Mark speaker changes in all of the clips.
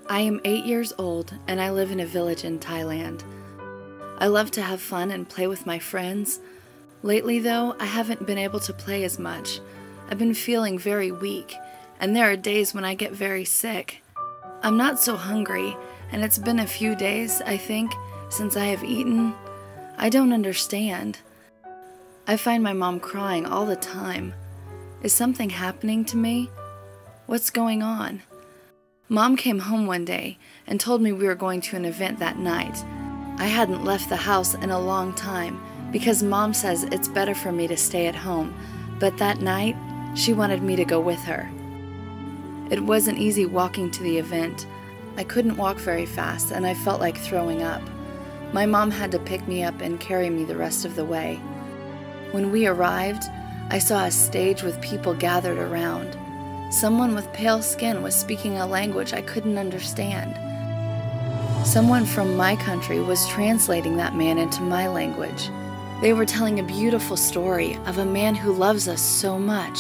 Speaker 1: I am 8 years old and I live in a village in Thailand. I love to have fun and play with my friends. Lately though, I haven't been able to play as much. I've been feeling very weak, and there are days when I get very sick. I'm not so hungry, and it's been a few days, I think, since I have eaten. I don't understand. I find my mom crying all the time. Is something happening to me? What's going on? Mom came home one day and told me we were going to an event that night. I hadn't left the house in a long time because Mom says it's better for me to stay at home, but that night she wanted me to go with her. It wasn't easy walking to the event. I couldn't walk very fast and I felt like throwing up. My mom had to pick me up and carry me the rest of the way. When we arrived, I saw a stage with people gathered around. Someone with pale skin was speaking a language I couldn't understand. Someone from my country was translating that man into my language. They were telling a beautiful story of a man who loves us so much.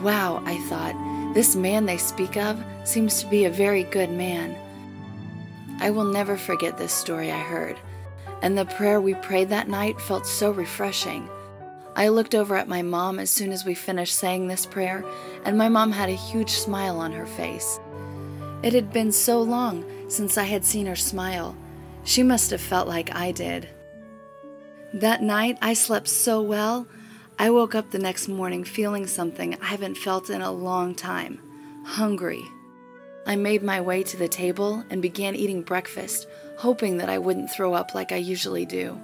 Speaker 1: Wow, I thought, this man they speak of seems to be a very good man. I will never forget this story I heard, and the prayer we prayed that night felt so refreshing. I looked over at my mom as soon as we finished saying this prayer, and my mom had a huge smile on her face. It had been so long since I had seen her smile. She must have felt like I did. That night, I slept so well, I woke up the next morning feeling something I haven't felt in a long time: hungry. I made my way to the table and began eating breakfast, hoping that I wouldn't throw up like I usually do.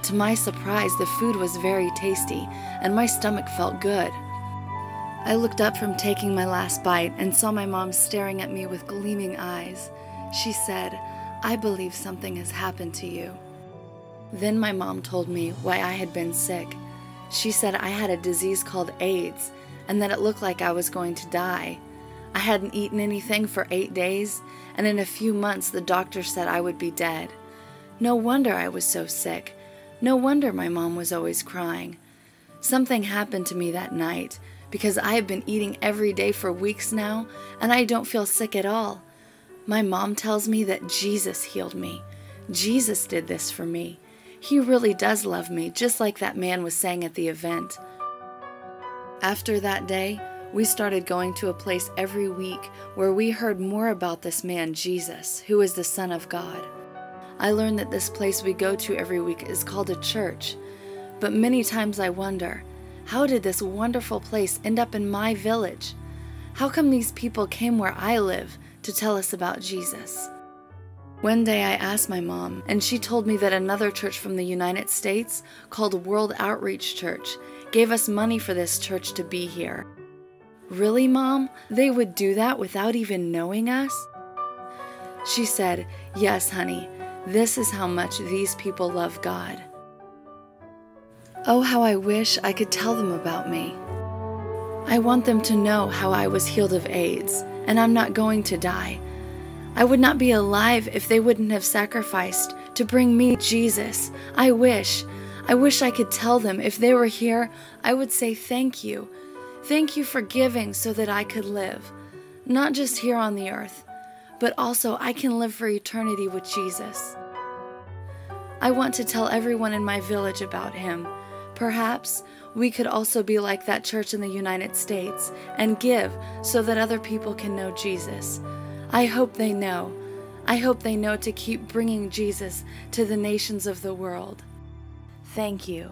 Speaker 1: To my surprise, the food was very tasty, and my stomach felt good. I looked up from taking my last bite and saw my mom staring at me with gleaming eyes. She said, "I believe something has happened to you." Then my mom told me why I had been sick. She said I had a disease called AIDS, and that it looked like I was going to die. I hadn't eaten anything for 8 days, and in a few months the doctor said I would be dead. No wonder I was so sick. No wonder my mom was always crying. Something happened to me that night, because I have been eating every day for weeks now, and I don't feel sick at all. My mom tells me that Jesus healed me. Jesus did this for me. He really does love me, just like that man was saying at the event. After that day, we started going to a place every week where we heard more about this man, Jesus, who is the Son of God. I learned that this place we go to every week is called a church, but many times I wonder, how did this wonderful place end up in my village? How come these people came where I live to tell us about Jesus? One day I asked my mom, and she told me that another church from the United States, called World Outreach Church, gave us money for this church to be here. Really, Mom? They would do that without even knowing us? She said, "Yes, honey, this is how much these people love God." Oh, how I wish I could tell them about me. I want them to know how I was healed of AIDS, and I'm not going to die. I would not be alive if they wouldn't have sacrificed to bring me Jesus. I wish I could tell them if they were here, I would say thank you. Thank you for giving so that I could live, not just here on the earth, but also I can live for eternity with Jesus. I want to tell everyone in my village about him. Perhaps we could also be like that church in the United States and give so that other people can know Jesus. I hope they know. I hope they know to keep bringing Jesus to the nations of the world. Thank you.